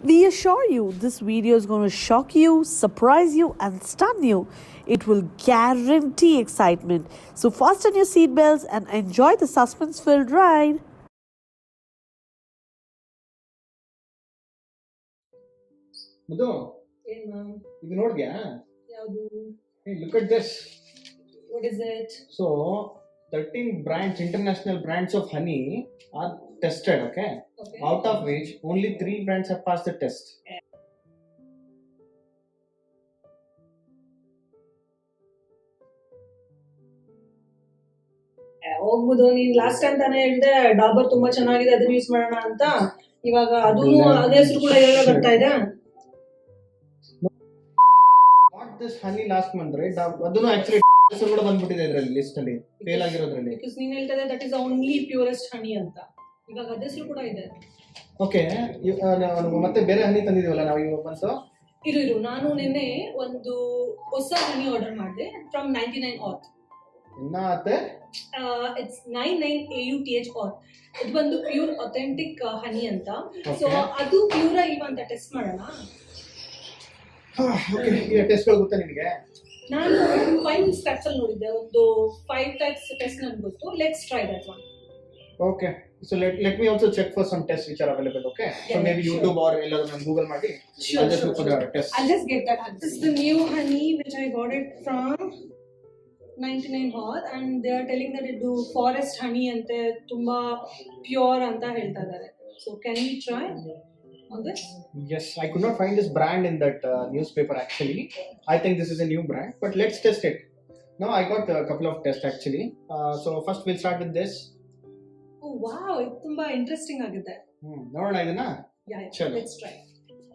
We assure you this video is going to shock you, surprise you, and stun you. It will guarantee excitement. So fasten your seatbelts and enjoy the suspense-filled ride. ಮಧು ಇದು ನೋಡಿದ್ಯಾ? ಯಾವುದು? Hey, look at this. What is it? So 13 brands, international brands of honey are tested, okay? Out of which only 3 brands have passed the test. ಹೋಗ್ಬೋದು. ನೀನ್ last time ತಾನೇ ಹೇಳಿದೆ ಡಾಬರ್ ತುಂಬಾ ಚೆನ್ನಾಗಿದೆ, ಅದನ್ನ ಯೂಸ್ ಮಾಡೋಣ ಅಂತ. ಇವಾಗ ಅದೂ ಅದೇ ಹೆಸರು ಕೂಡ ಎಲ್ಲ ಬರ್ತಾ ಇದೆ. Not this honey last month, right? ಅದನ್ನು actually ಹೆಸರು ಕೂಡ ಬಂದ್ಬಿಟ್ಟಿದೆ ಇದರಲ್ಲಿ ಲಿಸ್ಟ್ ಅಲ್ಲಿ ಫೇಲ್ ಆಗಿರೋದ್ರಲ್ಲಿ. ಬಿಕಾಸ್ ನೀನ್ ಹೇಳ್ತಾ ಇದೆ ದಟ್ ಇಸ್ ಓನ್ಲಿ ಪ್ಯೂರೆಸ್ಟ್ ಹನಿ ಅಂತ. ಇವಾಗ ಅದೇ ಹೆಸರು ಕೂಡ ಇದೆ. ಓಕೆ, ಮತ್ತೆ ಬೇರೆ ಹನಿ ತಂದಿದೀವಲ್ಲ ನಾವು ಇವಾಗ ಬಂತು. ಇರು ನಾನು ನಿನ್ನೆ ಒಂದು ಹೊಸ ಹನಿ ಆರ್ಡರ್ ಮಾಡಿದೆ from 99 auth. It's 99 AUTH auth. ಇದು ಬಂದು ಪ್ಯೂರ್ ಅಥೆಂಟಿಕ್ ಹನಿ ಅಂತ. ಸೊ ಅದು ಪ್ಯೂರ್ ಇಲ್ವಾ ಅಂತ ಟೆಸ್ಟ್ ಮಾಡೋಣ. ಓಕೆ, ಈ ಟೆಸ್ಟ್ ಗಳು ಗೊತ್ತಾ ನಿಮಗೆ? ನಾನು 5 ಸ್ಟೆಪ್ಸ್ ಅಲ್ಲಿ ನೋಡಿದ್ದೆ, ಒಂದು 5 ಟೈಪ್ಸ್ ಟೆಸ್ಟ್ ನನಗೆ ಗೊತ್ತು. Let's try that one. Okay, so let me also check for some tests which are available, okay? So maybe YouTube or Google ಮಾಡಿ. Sure, I'll just look for the test. I'll just get that. This is the new honey which I got it from 99 auth, and they are telling that ಇದು forest ಹನಿ ಅಂತೆ, ತುಂಬಾ pure ಅಂತ ಹೇಳ್ತಾ ಇದ್ದಾರೆ. So can we try on this? Yes, I could not find this brand in that newspaper actually. I think this is a new brand, but let's test it. Now I got a couple of tests actually. So first we'll start with this. Oh wow, ಇದು ತುಂಬಾ interesting ಆಗಿದೆ. ನೋಡೋಣ ಇದನ್ನ. Yeah, let's try.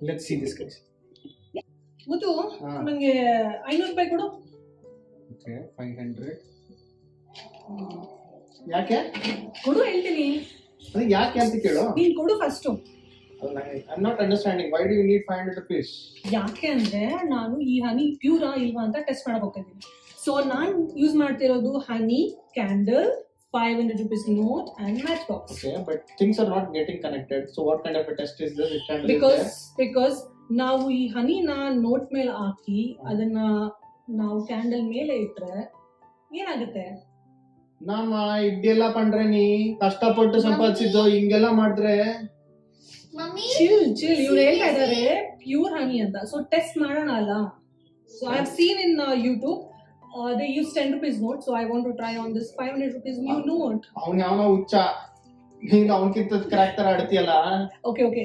Let's see this guys. ಮುತ್ತು, ನನಗೆ 500 ರೂಪಾಯಿ ಕೊಡು. Okay, 500. ಯಾಕೆ ಕೊಡು ಹೇಳ್ತೀನಿ. ಅದು ಯಾಕೆ ಅಂತ ಕೇಳು. ನೀನು ಕೊಡು first. I'm not understanding. Why do you need 500 rupees? ಯಾಕೆ ಅಂದ್ರೆ ನಾನು ಈ ಹನಿ ಪ್ಯೂರಾ ಇಲ್ವಾ ಅಂತ ಟೆಸ್ಟ್ ಮಾಡಕ್ ಹೋಗ್ತಿದ್ದೀನಿ. ಸೊ ನಾನು ಯೂಸ್ ಮಾಡ್ತಿರೋದು ಹನಿ, candle, 500 rupees note and matchbox. Okay, but things are not getting connected. So what kind of a test is this? Because ನಾವು ಈ ಹನಿನ ನೋಟ್ ಮೇಲೆ ಹಾಕಿ ಅದನ್ನ ನಾವು ಕ್ಯಾಂಡಲ್ ಮೇಲೆ ಇಟ್ರೆ ಏನಾಗುತ್ತೆ? ನಮ್ಮ ಇದೆಲ್ಲ ಪಂಡ್ರೆ ನೀ ಕಷ್ಟಪಟ್ಟು ಸಂಪಾದಿಸಿದ್ದು ಹಿಂಗೆಲ್ಲ ಮಾಡಿದ್ರೆ ಚಿಲ್ ಇವ್ರು ಹೇಳ್ತಾ ಇದಾರೆ ಪ್ಯೂರ್ ಹನಿ ಅಂತ. ಸೊ ಟೆಸ್ಟ್ ಮಾಡೋಣ ಅಲ್ಲ. So I have seen in YouTube they use 10 rupees note, so I want to try on this 500 rupees new note. ಅವನು ಯಾವನೋ ಹುಚ್ಚ, ನೀನು ಅವನಕ್ಕಿಂತ ಕರೆಕ್ಟ್ ತರ ಆಡ್ತೀಯಲ್ಲ. Okay,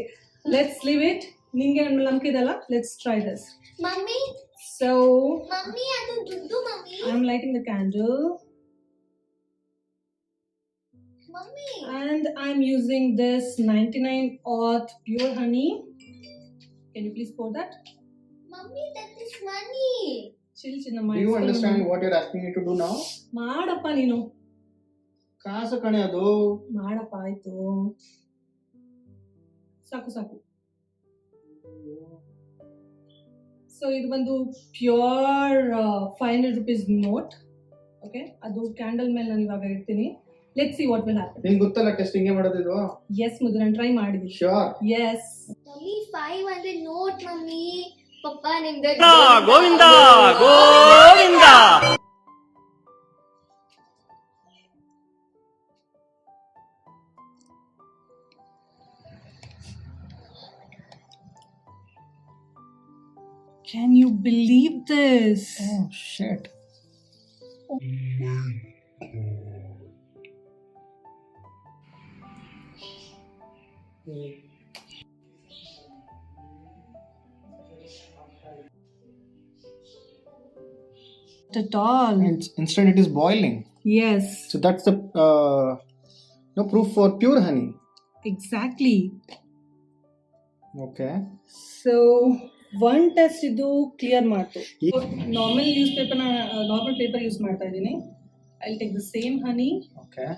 let's leave it. ನಿಂಗೆ ನಂಬಿಕೆ ಇದಲ್ಲ. Let's try this. Mummy, so mummy adu duddu mummy. I'm lighting the candle. Mummy, and I'm using this 99 auth pure honey. Can you please pour that? Mummy, that is money. Chill Do you understand what you're asking me to do now? ಮಾಡಪ್ಪ ನೀನು. ಕಾಸು ಕಣೆ ಅದು. ಮಾಡಪ್ಪ ಆಯ್ತು. ಸಾಕು. So ಇದು ಬಂದು ಪ್ಯೂರ್ 500 rupees ನೋಟ್. ಓಕೆ, ಅದು ಕ್ಯಾಂಡಲ್ ಮೇಲೆ ನಾನು ಇವಾಗ ಇಡ್ತೀನಿ. Let's see what will happen. ನಿಂಗೆ ಗೊತ್ತಲ್ಲ ಟೆಸ್ಟ್ ಹಿಂಗೆ ಮಾಡೋದು ಇದು? ಎಸ್ ಮುದ್ದು, ನಾನು ಟ್ರೈ ಮಾಡಿದ್ದೀನಿ. Sure? Yes. Mummy, 500 note mummy. Papa nimda Govinda. Can you believe this? Oh shit. At all. Instead it is boiling. Yes. So that's the no proof for pure honey. Exactly. Okay. So one test ಇದು clear ಮಾಡ್ತು. Normal paper use ಮಾಡ್ತಾ ಇದ್ದೀನಿ. I'll take the same honey. Okay.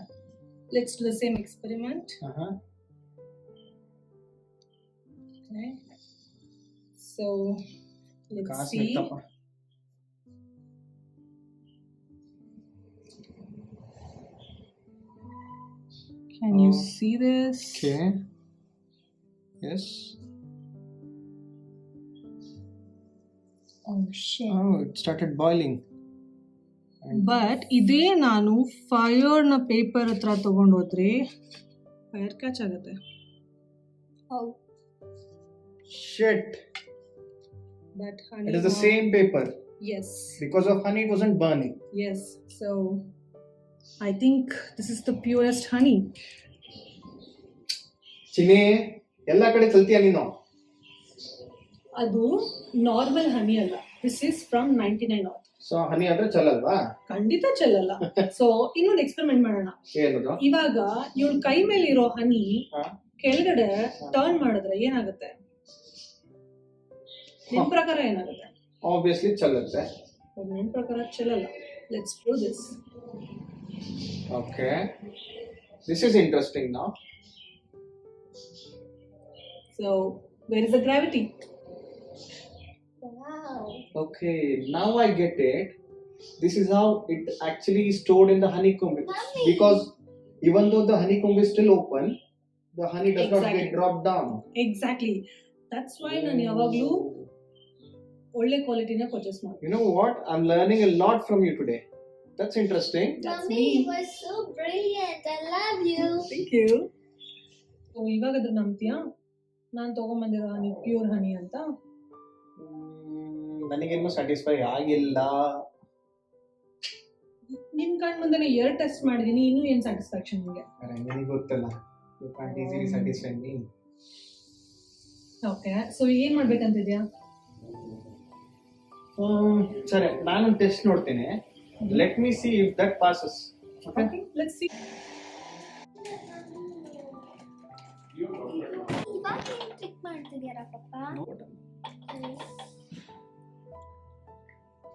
Let's do the same experiment. Okay. So let's see. Can you see this? Okay. Yes. Oh shit. Oh, it started boiling. But ಇದೇ ನಾನು ಫೈರ್ನ paper ಹತ್ರ ತಗೊಂಡು ಹೋದ್ರೆ fire catch ಆಗುತ್ತೆ. Oh. Shit. But honey It is the same paper. Yes Because of honey, it wasn't burning. Yes so I think this is the purest honey. ಚಿನಿ ಎಲ್ಲ ಕಡೆ ಕಲ್ತಿಯ ನೀನು. ಅದು ನಾರ್ಮಲ್ ಹನಿ ಅಲ್ಲ, ದಿಸ್ ಇಸ್ ಫ್ರಮ್ 99 ಆರ್. So honey ಅಂದ್ರೆ ಚಲಲ್ವಾ? ಖಂಡಿತ ಚೆಲ್ಲಲ್ಲ. ಸೊ ಇನ್ನೊಂದು ಎಕ್ಸ್ಪೆರಿಮೆಂಟ್ ಮಾಡೋಣ. ಏನದು? ಇವಾಗ ಇವಳ ಕೈ ಮೇಲೆ ಇರೋ ಹನಿ ಹಾ. ಕೆಳಗಡೆ ಟರ್ನ್ ಮಾಡಿದ್ರೆ ಏನಾಗುತ್ತೆ? ನಿಮ್ ಪ್ರಕಾರ ಏನಾಗುತ್ತೆ? Obviously ಚಲುತ್ತೆ. ನಿಮ್ ಪ್ರಕಾರ ಚೆಲ್ಲಲ್ಲ. Let's do this. Okay. This is interesting now. So where is the gravity? Wow. Okay, now I get it. This is how it actually is stored in the honeycomb. Mommy. Because even though the honeycomb is still open, the honey does not Exactly. get dropped down. Exactly. That's why ನಾನು ಯಾವಾಗ್ಲೂ ಒಳ್ಳೆ ಕ್ವಾಲಿಟಿನ purchase ಮಾಡ್ತೀನಿ. You know what? I'm learning a lot from you today. That's interesting. That's Mommy, me. you were so brilliant. I love you. Thank you. So ಇವಾಗ ಅದ್ರ ನಂಬ್ತೀಯಾ ನಾನು ತಗೊಂಬಂದಿರೋ ಹನಿ pure ಹನಿ ಅಂತ? ನನಗೇನು satisfy ಆಗಿಲ್ಲ. ನಿನ್ ಕಣ್ ಮುಂದೆನೆ 2 ಟೆಸ್ಟ್ ಮಾಡಿದೀನಿ, ಇನ್ನೂ ಏನ್ ಸ್ಯಾಟಿಸ್ಫ್ಯಾಕ್ಷನ್ ನಿಮಗೆ? ನನಗೆ ಗೊತ್ತಲ್ಲ. You can't easily satisfy me. Okay, so ಏನ್ ಮಾಡ್ಬೇಕಂತಿದ್ಯಾ? ಸರಿ, ನಾನು ಟೆಸ್ಟ್ ನೋಡ್ತೇನೆ. Let me see if that passes. Okay? Okay, let's see. ಇವಾಗ ಏನ್ ಟ್ರಿಕ್ ಮಾಡ್ತಿದ್ಯಾರಾ ಪಪ್ಪ?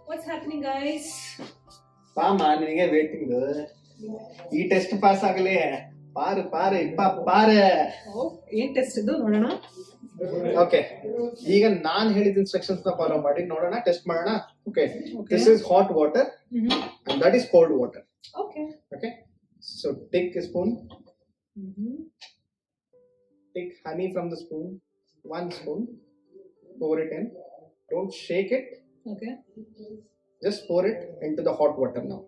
What's happening, guys? ಪಾಮ ನಿನಗೆ ವೇಟಿಂಗ್. ಈ ಟೆಸ್ಟ್ ಪಾಸ್ ಆಗಲಿ. ಪಾರು ಪಾರು ಇಪ್ಪ ಪಾರು. ಏನ್ ಟೆಸ್ಟ್ ಇದು ನೋಡೋಣ. ಓಕೆ, ಈಗ ನಾನು ಹೇಳಿದ ಇನ್ಸ್ಟ್ರಕ್ಷನ್ಸ್ ನ ಫಾಲೋ ಮಾಡಿ ನೋಡೋಣ, ಟೆಸ್ಟ್ ಮಾಡೋಣ. Okay, Okay. This is hot water and that is cold water. Okay. Okay, so take a spoon, take honey from the spoon, 1 spoon, pour it in. Don't shake it, okay. just pour it into the hot water now.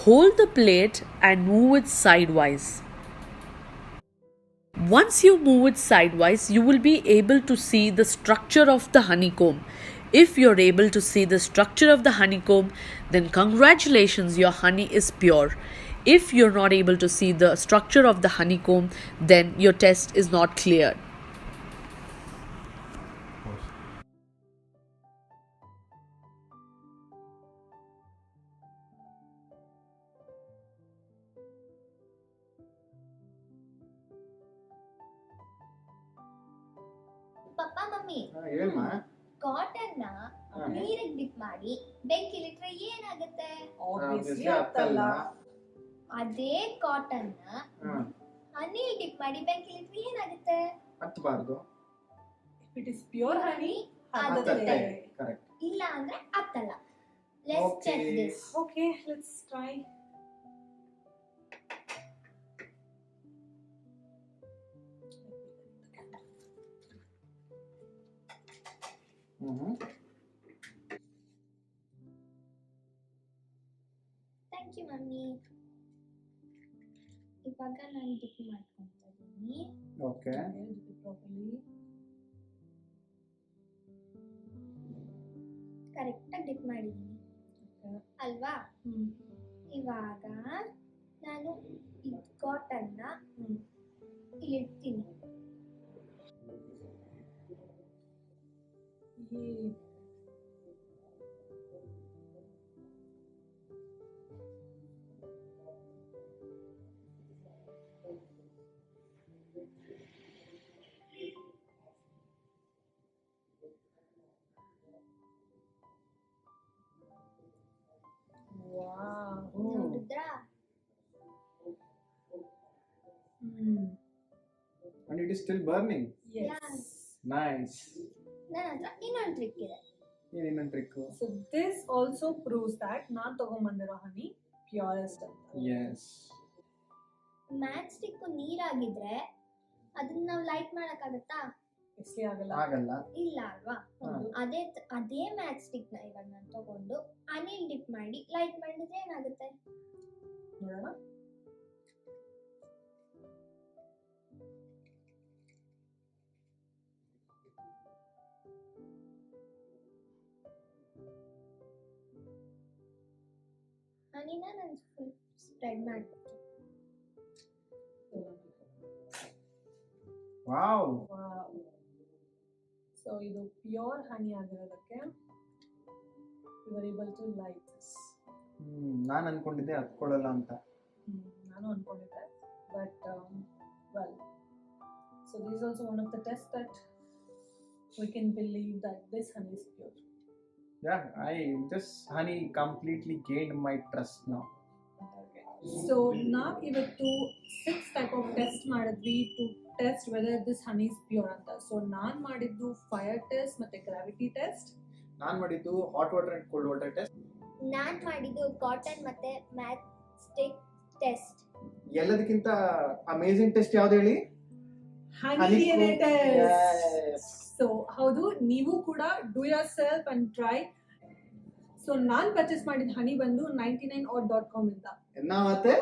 Hold the plate and move it sidewise. Once you move it sidewise, you will be able to see the structure of the honeycomb. If you're able to see the structure of the honeycomb, then congratulations, your honey is pure. If you're not able to see the structure of the honeycomb, then your test is not cleared. Papa mummy ಹೇಳಮ್ಮ. Cotton ನ ನೀರಿಗೆ drip ಮಾಡಿ ಬೆಂಕಿಲಿಟ್ರೆ ಏನಾಗುತ್ತೆ? Obviously ಹತ್ತಲ್ಲ. ಅದೇ cotton ನ ಹನಿ drip ಮಾಡಿ ಬೆಂಕಿಲಿಟ್ರೆ ಏನಾಗುತ್ತೆ? ಹತ್ತಬಾರ್ದು. If it is pure honey, ಹತ್ತುತ್ತೆ. ಕರೆಕ್ಟ್. ಇಲ್ಲ ಅಂದ್ರೆ ಹತ್ತಲ್ಲ. Let's check this. Okay, let's try. Thank you mummy. ಇವಾಗ ನಾನು ಡಿಪ್ ಮಾಡ್ಕೊಂತ ಇದ್ದೀನಿ. ಓಕೆ. Properly. ಕರೆಕ್ಟಾಗಿ ಡಿಪ್ ಮಾಡಿದ್ದೀನಿ ಅಲ್ವಾ? ಇವಾಗ ನಾನು ಈ ಕಾಟನ್ನ ಇಲ್ಲಿಡ್ತೀನಿ. Wow. ನೋಡಿದ್ರಾ? And it is still burning. Yes. Nice. ನನ್ನ ಹತ್ರ ಇನ್ನೊಂದು ಟ್ರಿಕ್ ಇದೆ. ಏನೇನು trick? So this also proves that ನಾನ್ ತಗೊಂಡ್ಬಂದಿರೋ ಹನಿ purest ಅಂತ. Yes. ಮ್ಯಾಚ್ ಸ್ಟಿಕ್ ನೀರಾಗಿದ್ರೆ ಅದನ್ನ ನಾವು ಲೈಟ್ ಮಾಡಕ್ಕಾಗತ್ತಾ? Obviously ಆಗಲ್ಲ. ಇಲ್ಲ ಅಲ್ವಾ? ಅದೇ ಮ್ಯಾಚ್ ಸ್ಟಿಕ್ ನ ಇವಾಗ ನಾನು ತಗೊಂಡು ಅನಿಲ್ ಡಿಪ್ ಮಾಡಿ ಲೈಟ್ ಮಾಡಿದ್ರೆ ಏನಾಗುತ್ತೆ? ನೋಡೋಣ. ಹನಿನ ನಾನು ಫುಲ್ ಸ್ಪ್ರೆಡ್ ಮಾಡ್ತೀನಿ. ವಾವ್. ಸೊ ಇದು ಪ್ಯೂರ್ ಹನಿ ಆಗಿರೋದಕ್ಕೆ you are able to light this. ನಾನು ಅನ್ಕೊಂಡಿದ್ದೆ ಹತ್ಕೊಳ್ಳಲ್ಲ ಅಂತ. ನಾನು ಅನ್ಕೊಂಡಿದ್ದೆ, but well, so this also one of the test that we can believe that this honey is pure. Yeah, this honey completely gained my trust now. So now ಇವತ್ತು 6 type of test ಮಾಡಿದ್ವಿ to test whether this honey is pure ಅಂತ. So ನಾನು ಮಾಡಿದ್ದು fire test ಮತ್ತೆ gravity test. ನಾನು ಮಾಡಿದ್ದು hot water and cold water test. ನಾನು ಮಾಡಿದ್ದು ಕಾಟನ್ ಮತ್ತೆ ಮ್ಯಾಚ್ ಸ್ಟಿಕ್ ಟೆಸ್ಟ್. ಎಲ್ಲದಕ್ಕಿಂತ ಅಮೇಜಿಂಗ್ ಟೆಸ್ಟ್ ಯಾವ್ದು ಹೇಳಿ? ಹನಿ DNA ಟೆಸ್ಟ್. ಸೊ ಹೌದು, ನೀವು ಕೂಡ do your self and try. So ನಾನು ಪರ್ಚೇಸ್ ಮಾಡಿದ ಹನಿ ಬಂದು 99auth.com ಇಂದ. ಮತ್ತೆ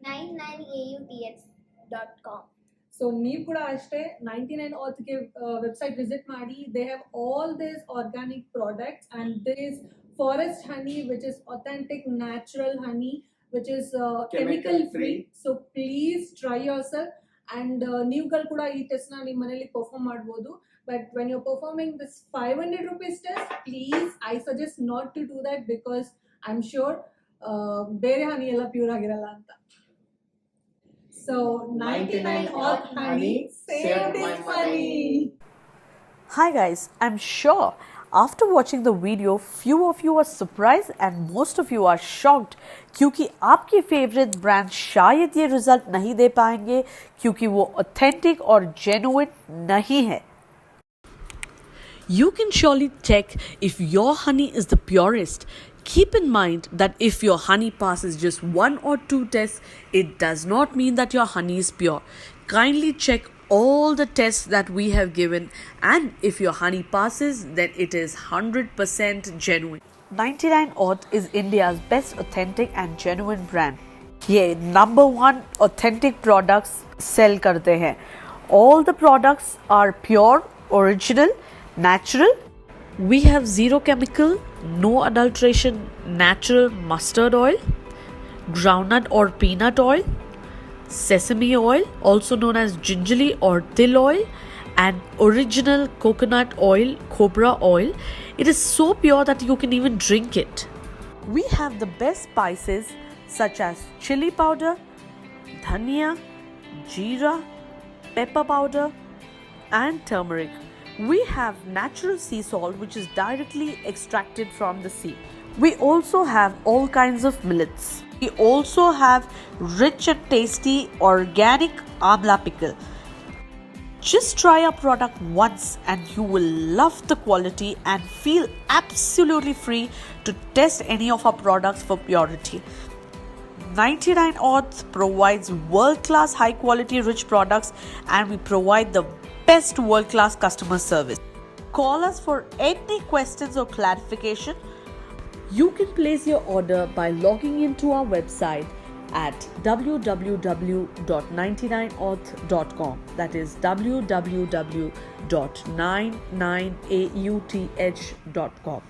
99auth.com. ಸೊ ನೀವು ಕೂಡ ಅಷ್ಟೇ 99authಗೆ ವೆಬ್ಸೈಟ್ ವಿಸಿಟ್ ಮಾಡಿ. They have all this organic products and this forest honey which is authentic natural honey which is chemical free. So please try yourself and ನೀವುಗಳು ಕೂಡ ಈ ಟೆಸ್ಟ್ ನ ನಿಮ್ಮ ಮನೆಯಲ್ಲಿ ಪರ್ಫಾರ್ಮ್ ಮಾಡಬಹುದು. But when you're performing this 500 rupees test, please, I suggest not to do that because I'm sure ಬೇರೆ ಹನಿ ಎಲ್ಲ pure ಆಗಿರಲ್ಲ ಅಂತ. So 99auth honey saved his money. Hi guys, I'm sure after watching the video, few of you are surprised and most of you are shocked क्योंकि आपके favourite brand शायद ये result नहीं दे पाएंगे क्योंकि वो ऑथेंटिक और जेन्युइन नहीं है. You can surely check if your honey is the purest. Keep in mind that if your honey passes just 1 or 2 tests, it does not mean that your honey is pure. Kindly check all the tests that we have given, and if your honey passes, then it is 100% genuine. 99 Auth is India's best authentic and genuine brand. ये number one authentic products sell करते हैं. All the products are pure, original, natural. We have zero chemical, no adulteration, natural mustard oil, groundnut or peanut oil, sesame oil, also known as gingerly or til oil, and original coconut oil, cobra oil. It is so pure that you can even drink it. We have the best spices such as chili powder, dhania, jeera, pepper powder, and turmeric. We have natural sea salt which is directly extracted from the sea. We also have all kinds of millets. We also have rich and tasty organic amla pickle. Just try our product once and you will love the quality and feel absolutely free to test any of our products for purity. 99 Auth provides world-class high-quality rich products, and we provide the best world-class customer service. Call us for any questions or clarification. You can place your order by logging into our website at www.99auth.com. That is www.99auth.com.